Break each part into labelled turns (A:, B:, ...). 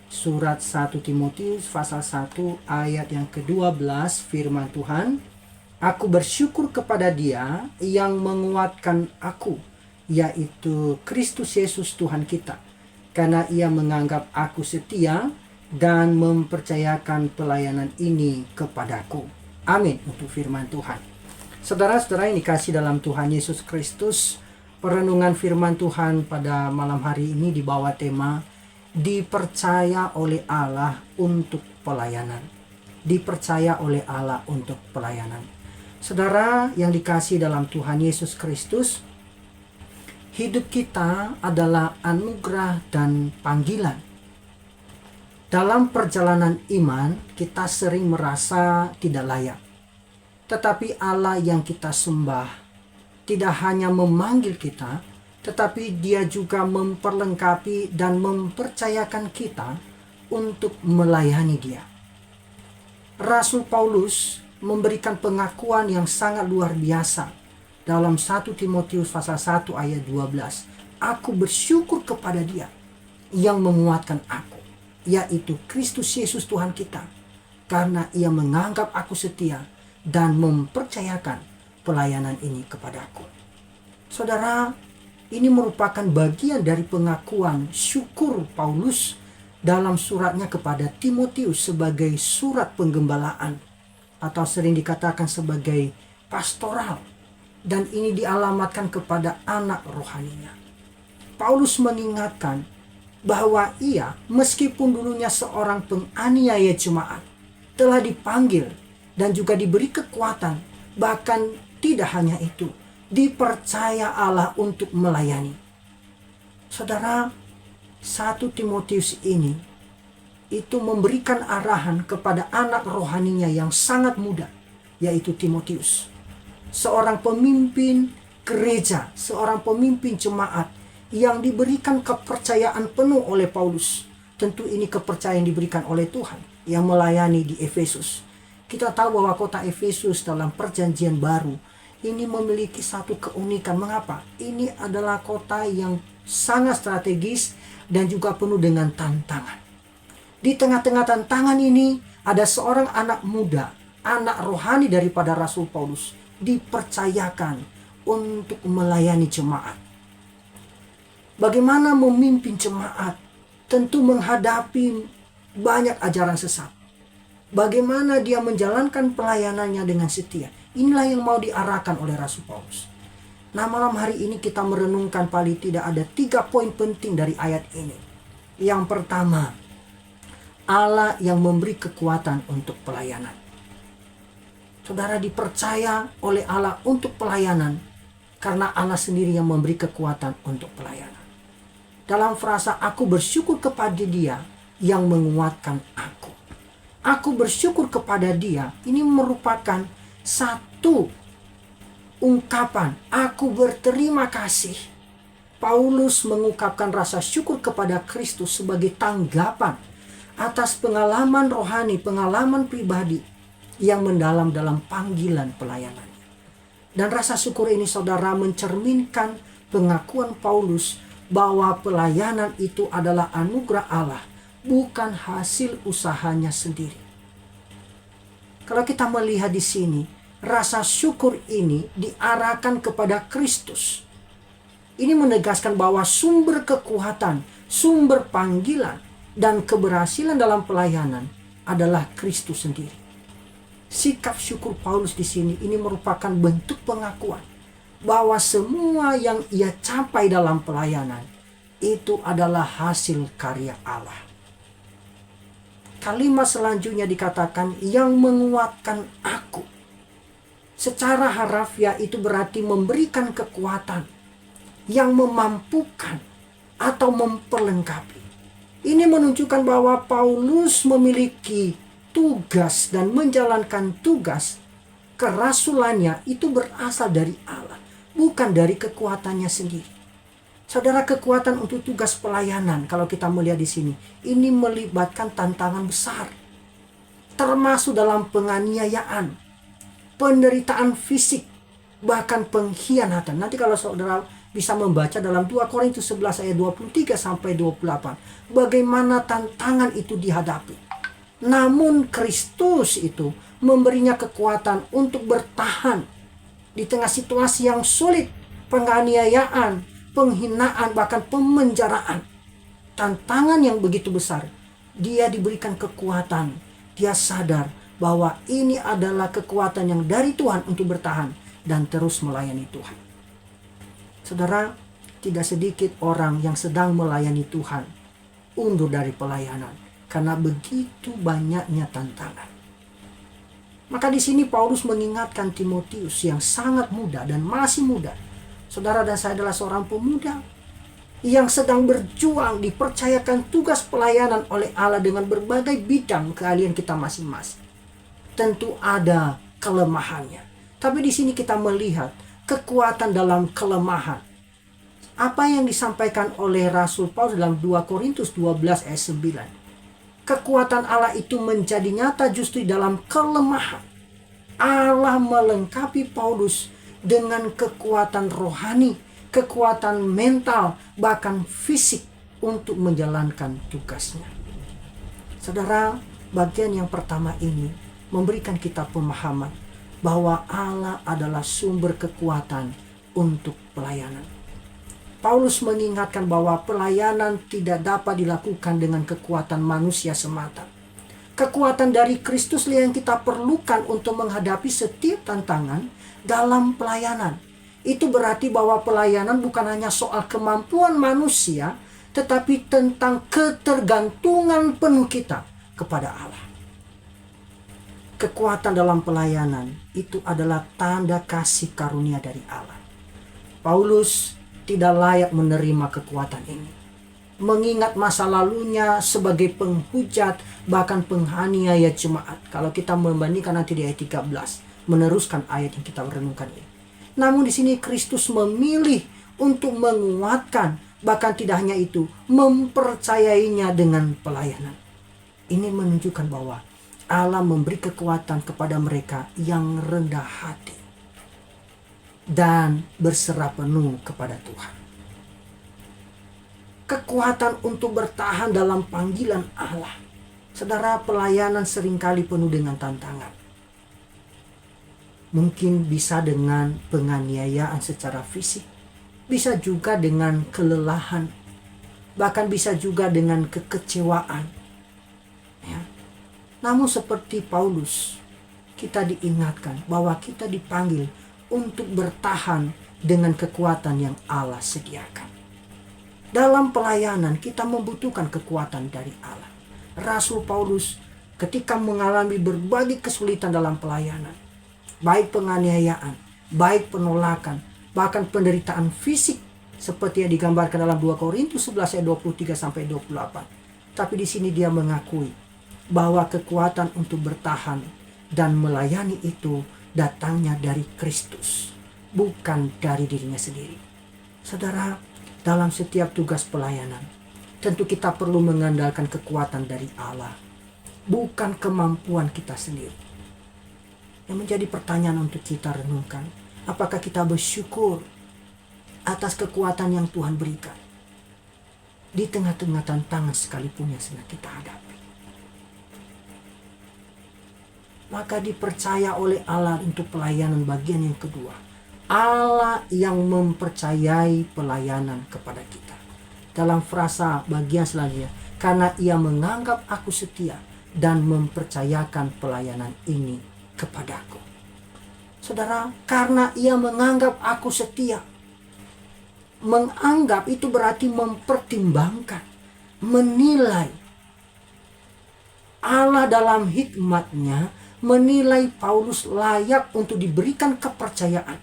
A: surat 1 Timotius pasal 1 ayat yang ke-12, firman Tuhan, "Aku bersyukur kepada Dia yang menguatkan aku, yaitu Kristus Yesus Tuhan kita, karena Ia menganggap aku setia dan mempercayakan pelayanan ini kepadaku." Amin untuk firman Tuhan. Saudara-saudara yang dikasih dalam Tuhan Yesus Kristus, perenungan firman Tuhan pada malam hari ini dibawa tema dipercaya oleh Allah untuk pelayanan. Dipercaya oleh Allah untuk pelayanan. Saudara yang dikasih dalam Tuhan Yesus Kristus, hidup kita adalah anugerah dan panggilan. Dalam perjalanan iman, kita sering merasa tidak layak. Tetapi Allah yang kita sembah tidak hanya memanggil kita, tetapi Dia juga memperlengkapi dan mempercayakan kita untuk melayani Dia. Rasul Paulus memberikan pengakuan yang sangat luar biasa dalam 1 Timotius pasal 1 ayat 12. "Aku bersyukur kepada Dia yang menguatkan aku, yaitu Kristus Yesus Tuhan kita, karena Ia menganggap aku setia dan mempercayakan pelayanan ini kepadaku." Saudara, ini merupakan bagian dari pengakuan syukur Paulus dalam suratnya kepada Timotius sebagai surat penggembalaan atau sering dikatakan sebagai pastoral, dan ini dialamatkan kepada anak rohaninya. Paulus mengingatkan bahwa ia, meskipun dulunya seorang penganiaya jemaat, telah dipanggil dan juga diberi kekuatan, bahkan tidak hanya itu, dipercaya Allah untuk melayani. Saudara, 1 Timotius ini itu memberikan arahan kepada anak rohaninya yang sangat muda, yaitu Timotius. Seorang pemimpin gereja, seorang pemimpin jemaat yang diberikan kepercayaan penuh oleh Paulus. Tentu ini kepercayaan diberikan oleh Tuhan yang melayani di Efesus. Kita tahu bahwa kota Efesus dalam perjanjian baru ini memiliki satu keunikan. Mengapa? Ini adalah kota yang sangat strategis dan juga penuh dengan tantangan. Di tengah-tengah tantangan ini ada seorang anak muda, anak rohani daripada Rasul Paulus, dipercayakan untuk melayani jemaat. Bagaimana memimpin jemaat? Tentu menghadapi banyak ajaran sesat. Bagaimana dia menjalankan pelayanannya dengan setia. Inilah yang mau diarahkan oleh Rasul Paulus. Nah, malam hari ini kita merenungkan paling tidak ada 3 poin penting dari ayat ini. Yang pertama, Allah yang memberi kekuatan untuk pelayanan. Saudara dipercaya oleh Allah untuk pelayanan karena Allah sendiri yang memberi kekuatan untuk pelayanan. Dalam frasa "aku bersyukur kepada Dia yang menguatkan aku." Aku bersyukur kepada Dia, ini merupakan satu ungkapan aku berterima kasih. Paulus mengungkapkan rasa syukur kepada Kristus sebagai tanggapan atas pengalaman rohani, pengalaman pribadi yang mendalam dalam panggilan pelayanannya. Dan rasa syukur ini, saudara, mencerminkan pengakuan Paulus bahwa pelayanan itu adalah anugerah Allah, bukan hasil usahanya sendiri. Kalau kita melihat di sini, rasa syukur ini diarahkan kepada Kristus. Ini menegaskan bahwa sumber kekuatan, sumber panggilan, dan keberhasilan dalam pelayanan adalah Kristus sendiri. Sikap syukur Paulus di sini ini merupakan bentuk pengakuan bahwa semua yang ia capai dalam pelayanan itu adalah hasil karya Allah. Kalimat selanjutnya dikatakan yang menguatkan aku. Secara harafiah itu berarti memberikan kekuatan, yang memampukan atau memperlengkapi. Ini menunjukkan bahwa Paulus memiliki tugas dan menjalankan tugas kerasulannya itu berasal dari Allah, bukan dari kekuatannya sendiri. Saudara, kekuatan untuk tugas pelayanan, kalau kita melihat di sini, ini melibatkan tantangan besar, termasuk dalam penganiayaan, penderitaan fisik, bahkan pengkhianatan. Nanti kalau saudara bisa membaca dalam 2 Korintus 11 ayat 23 sampai 28. Bagaimana tantangan itu dihadapi. Namun Kristus itu memberinya kekuatan untuk bertahan di tengah situasi yang sulit, penganiayaan, penghinaan, bahkan pemenjaraan. Tantangan yang begitu besar, dia diberikan kekuatan. Dia sadar bahwa ini adalah kekuatan yang dari Tuhan untuk bertahan dan terus melayani Tuhan. Saudara, tidak sedikit orang yang sedang melayani Tuhan undur dari pelayanan karena begitu banyaknya tantangan. Maka di sini Paulus mengingatkan Timotius yang sangat muda dan masih muda. Saudara dan saya adalah seorang pemuda yang sedang berjuang, dipercayakan tugas pelayanan oleh Allah dengan berbagai bidang keahlian kita masing-masing. Tentu ada kelemahannya. Tapi di sini kita melihat kekuatan dalam kelemahan. Apa yang disampaikan oleh Rasul Paulus dalam 2 Korintus 12 ayat 9. Kekuatan Allah itu menjadi nyata justru dalam kelemahan. Allah melengkapi Paulus dengan kekuatan rohani, kekuatan mental, bahkan fisik untuk menjalankan tugasnya. Saudara, bagian yang pertama ini memberikan kita pemahaman bahwa Allah adalah sumber kekuatan untuk pelayanan. Paulus mengingatkan bahwa pelayanan tidak dapat dilakukan dengan kekuatan manusia semata. Kekuatan dari Kristuslah yang kita perlukan untuk menghadapi setiap tantangan dalam pelayanan. Itu berarti bahwa pelayanan bukan hanya soal kemampuan manusia, tetapi tentang ketergantungan penuh kita kepada Allah. Kekuatan dalam pelayanan itu adalah tanda kasih karunia dari Allah. Paulus tidak layak menerima kekuatan ini. Mengingat masa lalunya sebagai penghujat, bahkan penganiaya jemaat. Kalau kita membandingkan nanti di ayat 13, meneruskan ayat yang kita renungkan ini. Namun di sini Kristus memilih untuk menguatkan, bahkan tidak hanya itu, mempercayainya dengan pelayanan. Ini menunjukkan bahwa Allah memberi kekuatan kepada mereka yang rendah hati dan berserah penuh kepada Tuhan. Kekuatan untuk bertahan dalam panggilan Allah. Saudara, pelayanan seringkali penuh dengan tantangan. Mungkin bisa dengan penganiayaan secara fisik, bisa juga dengan kelelahan, bahkan bisa juga dengan kekecewaan. Ya. Namun seperti Paulus, kita diingatkan bahwa kita dipanggil untuk bertahan dengan kekuatan yang Allah sediakan. Dalam pelayanan kita membutuhkan kekuatan dari Allah. Rasul Paulus ketika mengalami berbagai kesulitan dalam pelayanan, baik penganiayaan, baik penolakan, bahkan penderitaan fisik seperti yang digambarkan dalam 2 Korintus 11 ayat 23 sampai 28. Tapi di sini dia mengakui bahwa kekuatan untuk bertahan dan melayani itu datangnya dari Kristus, bukan dari dirinya sendiri. Saudara, dalam setiap tugas pelayanan, tentu kita perlu mengandalkan kekuatan dari Allah, bukan kemampuan kita sendiri. Yang menjadi pertanyaan untuk kita renungkan, apakah kita bersyukur atas kekuatan yang Tuhan berikan di tengah-tengah tantangan sekalipun yang sedang kita hadapi. Maka dipercaya oleh Allah untuk pelayanan bagian yang kedua. Allah yang mempercayai pelayanan kepada kita. Dalam frasa bagian selanjutnya, karena ia menganggap aku setia dan mempercayakan pelayanan ini kepadaku. Saudara, karena ia menganggap aku setia. Menganggap itu berarti mempertimbangkan, menilai. Allah dalam hikmatnya menilai Paulus layak untuk diberikan kepercayaan.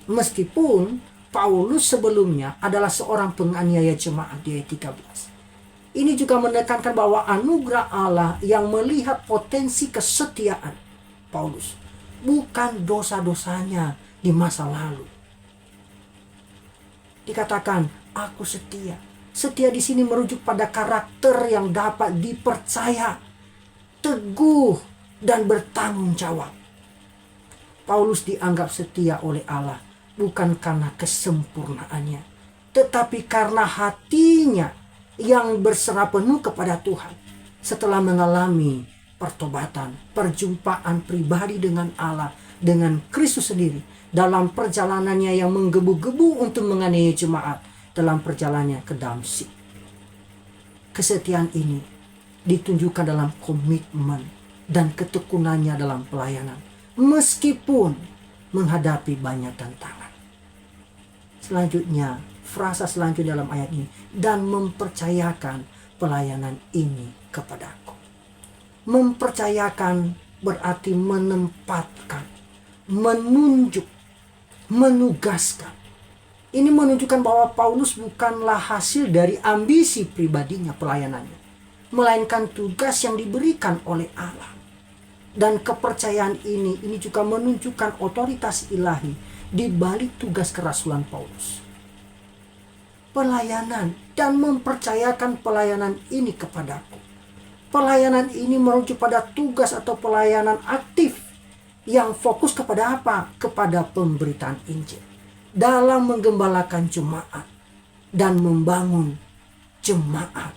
A: Meskipun Paulus sebelumnya adalah seorang penganiaya jemaat di ayat 13. Ini juga menekankan bahwa anugerah Allah yang melihat potensi kesetiaan Paulus, bukan dosa-dosanya di masa lalu. Dikatakan, aku setia. Setia di sini merujuk pada karakter yang dapat dipercaya, teguh, dan bertanggung jawab. Paulus dianggap setia oleh Allah bukan karena kesempurnaannya, tetapi karena hatinya yang berserah penuh kepada Tuhan. Setelah mengalami pertobatan, perjumpaan pribadi dengan Allah, dengan Kristus sendiri, dalam perjalanannya yang menggebu-gebu untuk menganiaya jemaat, dalam perjalanannya ke Damsyik. Kesetiaan ini ditunjukkan dalam komitmen dan ketekunannya dalam pelayanan, meskipun menghadapi banyak tantangan. Selanjutnya, frasa selanjutnya dalam ayat ini, dan mempercayakan pelayanan ini kepadaku. Mempercayakan berarti menempatkan, menunjuk, menugaskan. Ini menunjukkan bahwa Paulus bukanlah hasil dari ambisi pribadinya pelayanannya, melainkan tugas yang diberikan oleh Allah. Dan kepercayaan ini juga menunjukkan otoritas ilahi di balik tugas kerasulan Paulus. Pelayanan dan mempercayakan pelayanan ini kepadaku. Pelayanan ini merujuk pada tugas atau pelayanan aktif yang fokus kepada apa? Kepada pemberitaan Injil dalam menggembalakan jemaat dan membangun jemaat,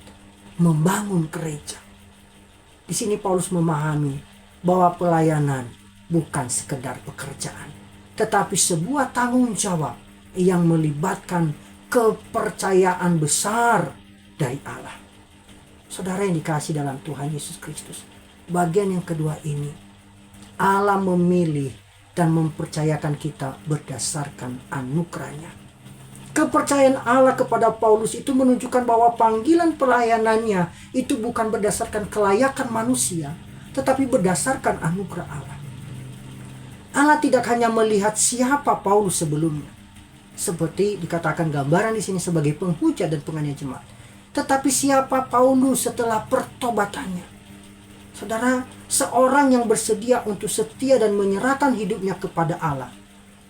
A: membangun gereja. Di sini Paulus memahami bahwa pelayanan bukan sekedar pekerjaan, tetapi sebuah tanggung jawab yang melibatkan kepercayaan besar dari Allah. Saudara yang dikasihi dalam Tuhan Yesus Kristus, bagian yang kedua ini, Allah memilih dan mempercayakan kita berdasarkan anugerahnya. Kepercayaan Allah kepada Paulus itu menunjukkan bahwa panggilan pelayanannya itu bukan berdasarkan kelayakan manusia, tetapi berdasarkan anugerah Allah. Allah tidak hanya melihat siapa Paulus sebelumnya, seperti dikatakan gambaran di sini sebagai penghujat dan penganiaya jemaat, tetapi siapa Paulus setelah pertobatannya. Saudara, seorang yang bersedia untuk setia dan menyerahkan hidupnya kepada Allah,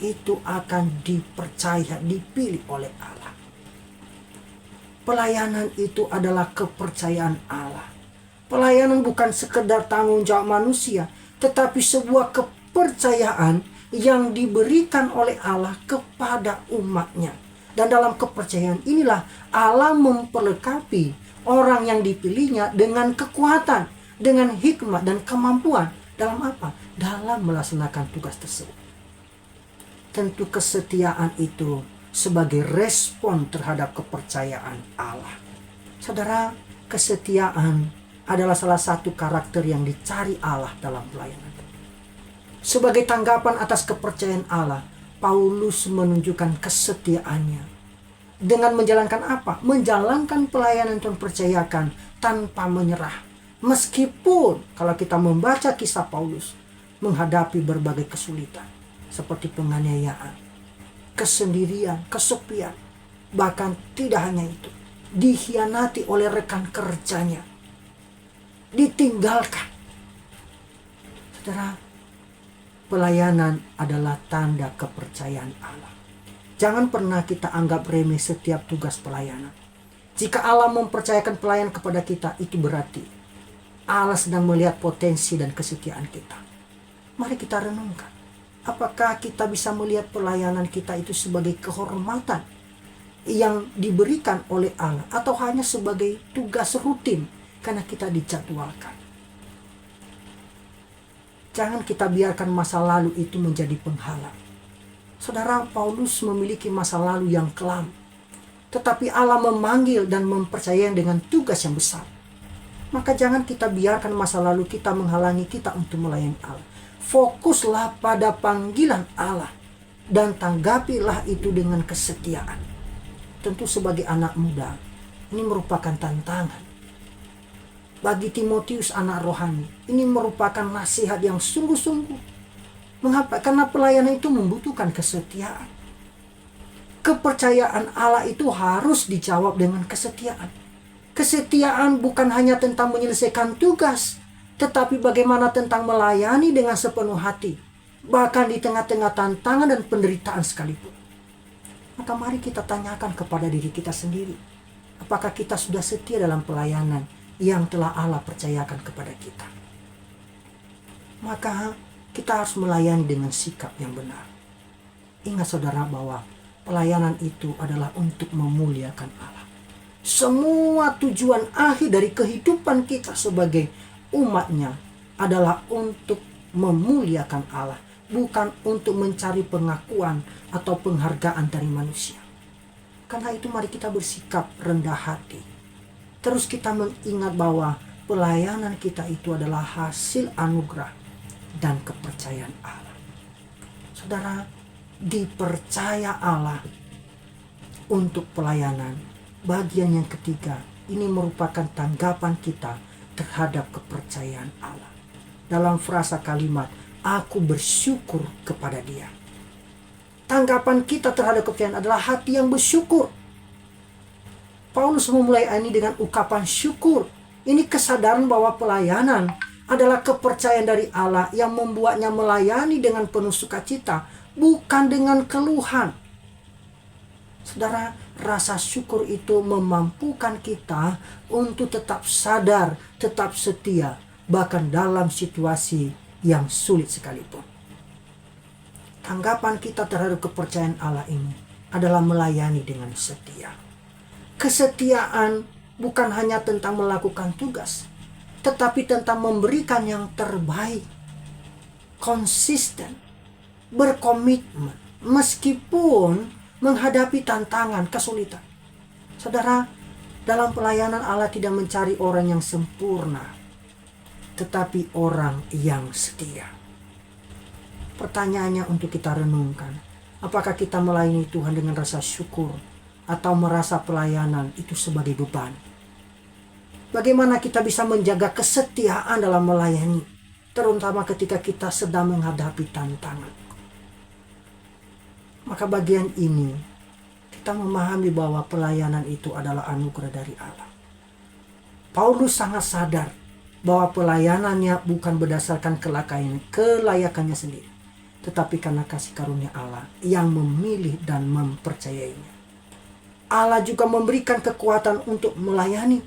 A: itu akan dipercaya, dipilih oleh Allah. Pelayanan itu adalah kepercayaan Allah. Pelayanan bukan sekedar tanggung jawab manusia, tetapi sebuah kepercayaan yang diberikan oleh Allah kepada umatnya. Dan dalam kepercayaan inilah Allah memperlengkapi orang yang dipilihnya dengan kekuatan, dengan hikmat dan kemampuan. Dalam apa? Dalam melaksanakan tugas tersebut. Tentu kesetiaan itu sebagai respon terhadap kepercayaan Allah. Saudara, kesetiaan adalah salah satu karakter yang dicari Allah dalam pelayanan. Sebagai tanggapan atas kepercayaan Allah, Paulus menunjukkan kesetiaannya dengan menjalankan apa? Menjalankan pelayanan yang dipercayakan tanpa menyerah. Meskipun kalau kita membaca kisah Paulus menghadapi berbagai kesulitan seperti penganiayaan, kesendirian, kesepian, bahkan tidak hanya itu, dikhianati oleh rekan kerjanya, ditinggalkan. Saudara, pelayanan adalah tanda kepercayaan Allah. Jangan pernah kita anggap remeh setiap tugas pelayanan. Jika Allah mempercayakan pelayan kepada kita, itu berarti Allah sedang melihat potensi dan kesetiaan kita. Mari kita renungkan. Apakah kita bisa melihat pelayanan kita itu sebagai kehormatan yang diberikan oleh Allah, atau hanya sebagai tugas rutin karena kita dijadwalkan? Jangan kita biarkan masa lalu itu menjadi penghalang. Saudara, Paulus memiliki masa lalu yang kelam, tetapi Allah memanggil dan mempercayai dengan tugas yang besar. Maka jangan kita biarkan masa lalu kita menghalangi kita untuk melayani Allah. Fokuslah pada panggilan Allah dan tanggapilah itu dengan kesetiaan. Tentu sebagai anak muda, ini merupakan tantangan. Bagi Timotius anak rohani, ini merupakan nasihat yang sungguh-sungguh. Mengapa? Karena pelayanan itu membutuhkan kesetiaan. Kepercayaan Allah itu harus dijawab dengan kesetiaan. Kesetiaan bukan hanya tentang menyelesaikan tugas, tetapi bagaimana tentang melayani dengan sepenuh hati, bahkan di tengah-tengah tantangan dan penderitaan sekalipun. Maka mari kita tanyakan kepada diri kita sendiri, apakah kita sudah setia dalam pelayanan yang telah Allah percayakan kepada kita? Maka kita harus melayani dengan sikap yang benar. Ingat saudara bahwa pelayanan itu adalah untuk memuliakan Allah. Semua tujuan akhir dari kehidupan kita sebagai umatnya adalah untuk memuliakan Allah, bukan untuk mencari pengakuan atau penghargaan dari manusia. Karena itu mari kita bersikap rendah hati. Terus kita mengingat bahwa pelayanan kita itu adalah hasil anugerah dan kepercayaan Allah. Saudara, dipercaya Allah untuk pelayanan. Bagian yang ketiga, ini merupakan tanggapan kita terhadap kepercayaan Allah. Dalam frasa kalimat, aku bersyukur kepada Dia. Tanggapan kita terhadap kepercayaan adalah hati yang bersyukur. Paulus memulai ini dengan ungkapan syukur. Ini kesadaran bahwa pelayanan adalah kepercayaan dari Allah yang membuatnya melayani dengan penuh sukacita, bukan dengan keluhan. Saudara, rasa syukur itu memampukan kita untuk tetap sadar, tetap setia, bahkan dalam situasi yang sulit sekalipun. Tanggapan kita terhadap kepercayaan Allah ini adalah melayani dengan setia. Kesetiaan bukan hanya tentang melakukan tugas, tetapi tentang memberikan yang terbaik, konsisten, berkomitmen, meskipun menghadapi tantangan, kesulitan. Saudara, dalam pelayanan Allah tidak mencari orang yang sempurna, tetapi orang yang setia. Pertanyaannya untuk kita renungkan, apakah kita melayani Tuhan dengan rasa syukur atau merasa pelayanan itu sebagai beban? Bagaimana kita bisa menjaga kesetiaan dalam melayani, terutama ketika kita sedang menghadapi tantangan? Maka bagian ini kita memahami bahwa pelayanan itu adalah anugerah dari Allah. Paulus sangat sadar bahwa pelayanannya bukan berdasarkan kelayakannya sendiri, tetapi karena kasih karunia Allah yang memilih dan mempercayainya. Allah juga memberikan kekuatan untuk melayani.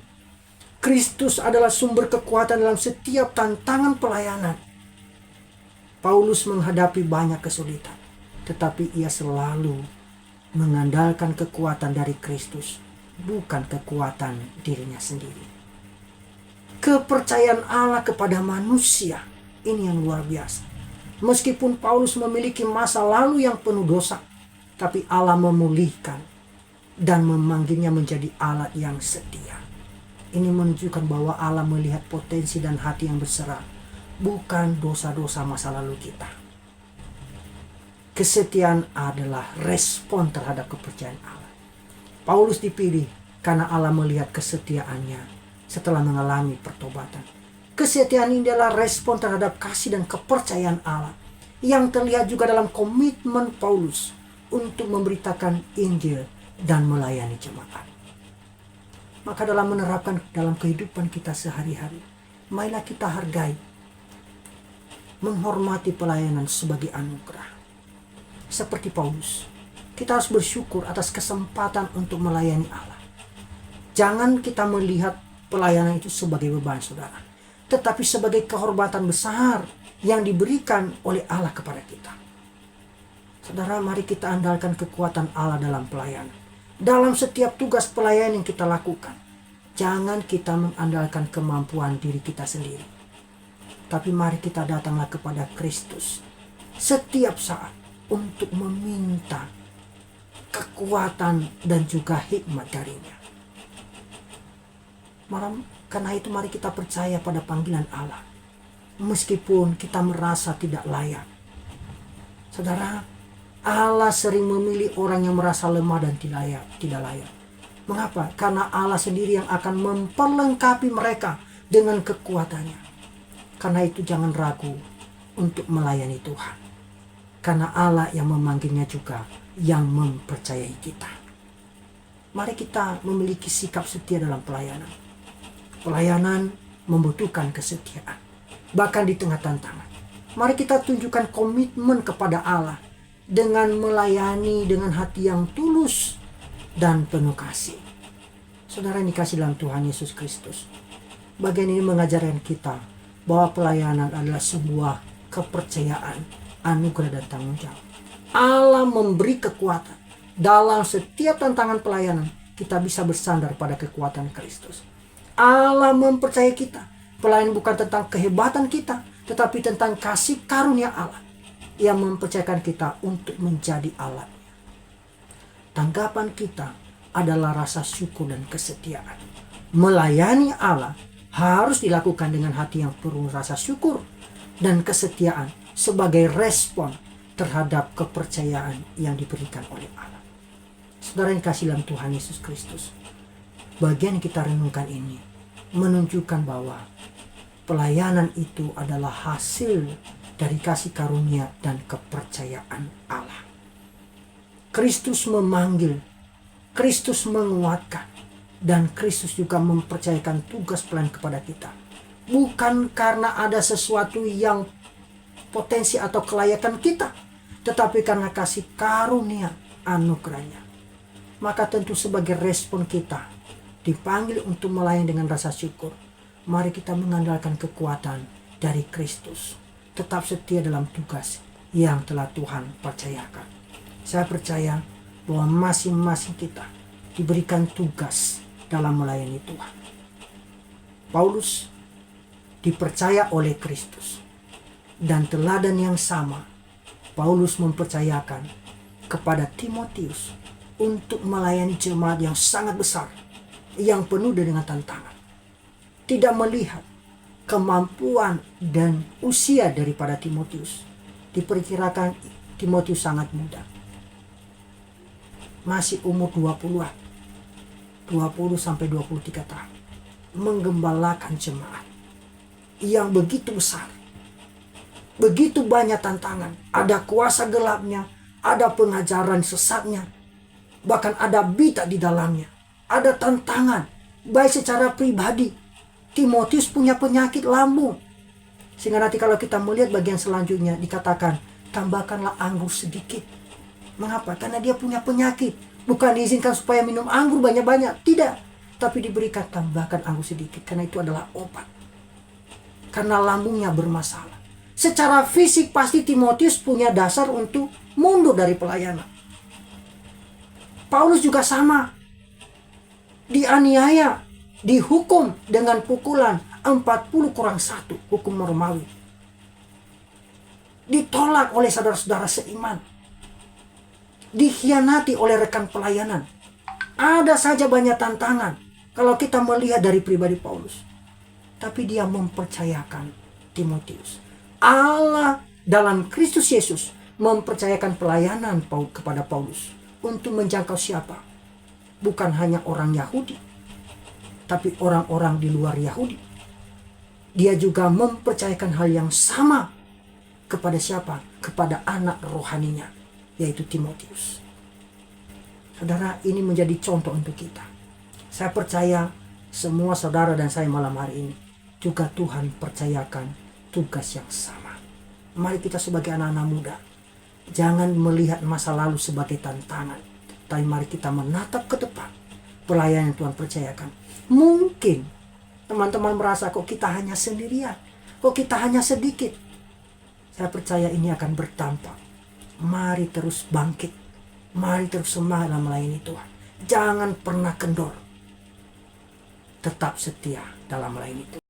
A: Kristus adalah sumber kekuatan dalam setiap tantangan pelayanan. Paulus menghadapi banyak kesulitan, tetapi ia selalu mengandalkan kekuatan dari Kristus, bukan kekuatan dirinya sendiri. Kepercayaan Allah kepada manusia, ini yang luar biasa. Meskipun Paulus memiliki masa lalu yang penuh dosa, tapi Allah memulihkan dan memanggilnya menjadi alat yang setia. Ini menunjukkan bahwa Allah melihat potensi dan hati yang berserah, bukan dosa-dosa masa lalu kita. Kesetiaan adalah respon terhadap kepercayaan Allah. Paulus dipilih karena Allah melihat kesetiaannya setelah mengalami pertobatan. Kesetiaan ini adalah respon terhadap kasih dan kepercayaan Allah yang terlihat juga dalam komitmen Paulus untuk memberitakan Injil dan melayani jemaat. Maka dalam menerapkan dalam kehidupan kita sehari-hari, marilah kita hargai, menghormati pelayanan sebagai anugerah. Seperti Paulus, kita harus bersyukur atas kesempatan untuk melayani Allah. Jangan kita melihat pelayanan itu sebagai beban, saudara, tetapi sebagai kehormatan besar yang diberikan oleh Allah kepada kita. Saudara, mari kita andalkan kekuatan Allah dalam pelayanan. Dalam setiap tugas pelayanan yang kita lakukan, jangan kita mengandalkan kemampuan diri kita sendiri. Tapi mari kita datanglah kepada Kristus setiap saat untuk meminta kekuatan dan juga hikmat darinya. Karena itu mari kita percaya pada panggilan Allah, meskipun kita merasa tidak layak. Saudara, Allah sering memilih orang yang merasa lemah dan tidak layak. Mengapa? Karena Allah sendiri yang akan memperlengkapi mereka dengan kekuatannya. Karena itu jangan ragu untuk melayani Tuhan. Karena Allah yang memanggilnya juga yang mempercayai kita. Mari kita memiliki sikap setia dalam pelayanan. Pelayanan membutuhkan kesetiaan, bahkan di tengah tantangan. Mari kita tunjukkan komitmen kepada Allah dengan melayani dengan hati yang tulus dan penuh kasih. Saudara yang dikasihi dalam Tuhan Yesus Kristus, bagian ini mengajarkan kita bahwa pelayanan adalah sebuah kepercayaan, anugerah dan tanggung jawab. Allah memberi kekuatan. Dalam setiap tantangan pelayanan, kita bisa bersandar pada kekuatan Kristus. Allah mempercayai kita. Pelayanan bukan tentang kehebatan kita, tetapi tentang kasih karunia Allah yang mempercayakan kita untuk menjadi alat. Tanggapan kita adalah rasa syukur dan kesetiaan. Melayani Allah harus dilakukan dengan hati yang penuh rasa syukur dan kesetiaan sebagai respon terhadap kepercayaan yang diberikan oleh Allah. Saudara yang kasih dalam Tuhan Yesus Kristus, bagian yang kita renungkan ini menunjukkan bahwa pelayanan itu adalah hasil dari kasih karunia dan kepercayaan Allah. Kristus memanggil, Kristus menguatkan, dan Kristus juga mempercayakan tugas pelayanan kepada kita. Bukan karena ada sesuatu yang potensi atau kelayakan kita, tetapi karena kasih karunia anugerahnya. Maka tentu sebagai respon kita dipanggil untuk melayani dengan rasa syukur. Mari kita mengandalkan kekuatan dari Kristus. Tetap setia dalam tugas yang telah Tuhan percayakan. Saya percaya bahwa masing-masing kita diberikan tugas dalam melayani Tuhan. Paulus dipercaya oleh Kristus. Dan teladan yang sama, Paulus mempercayakan kepada Timotius untuk melayani jemaat yang sangat besar, yang penuh dengan tantangan. Tidak melihat kemampuan dan usia daripada Timotius. Diperkirakan Timotius sangat muda. Masih umur 20-an. 20-23 tahun. Menggembalakan jemaat yang begitu besar. Begitu banyak tantangan. Ada kuasa gelapnya, ada pengajaran sesatnya, bahkan ada bidah di dalamnya. Ada tantangan, baik secara pribadi. Timotius punya penyakit lambung. Sehingga nanti kalau kita melihat bagian selanjutnya dikatakan, tambahkanlah anggur sedikit. Mengapa? Karena dia punya penyakit. Bukan diizinkan supaya minum anggur banyak-banyak. Tidak. Tapi diberikan tambahkan anggur sedikit. Karena itu adalah obat. Karena lambungnya bermasalah. Secara fisik pasti Timotius punya dasar untuk mundur dari pelayanan. Paulus juga sama. Dianiaya, dihukum dengan pukulan 40+1 hukum Romawi. Ditolak oleh saudara-saudara seiman. Dikhianati oleh rekan pelayanan. Ada saja banyak tantangan kalau kita melihat dari pribadi Paulus. Tapi dia mempercayakan Timotius. Allah dalam Kristus Yesus mempercayakan pelayanan kepada Paulus untuk menjangkau siapa? Bukan hanya orang Yahudi, tapi orang-orang di luar Yahudi. Dia juga mempercayakan hal yang sama kepada siapa? Kepada anak rohaninya, yaitu Timotius. Saudara, ini menjadi contoh untuk kita. Saya percaya semua saudara dan saya malam hari ini juga Tuhan percayakan tugas yang sama. Mari kita sebagai anak-anak muda, jangan melihat masa lalu sebagai tantangan, tapi mari kita menatap ke depan pelayanan yang Tuhan percayakan. Mungkin teman-teman merasa kok kita hanya sendirian, kok kita hanya sedikit. Saya percaya ini akan berdampak. Mari terus bangkit, mari terus semangat dalam melayani Tuhan. Jangan pernah kendor, tetap setia dalam melayani Tuhan.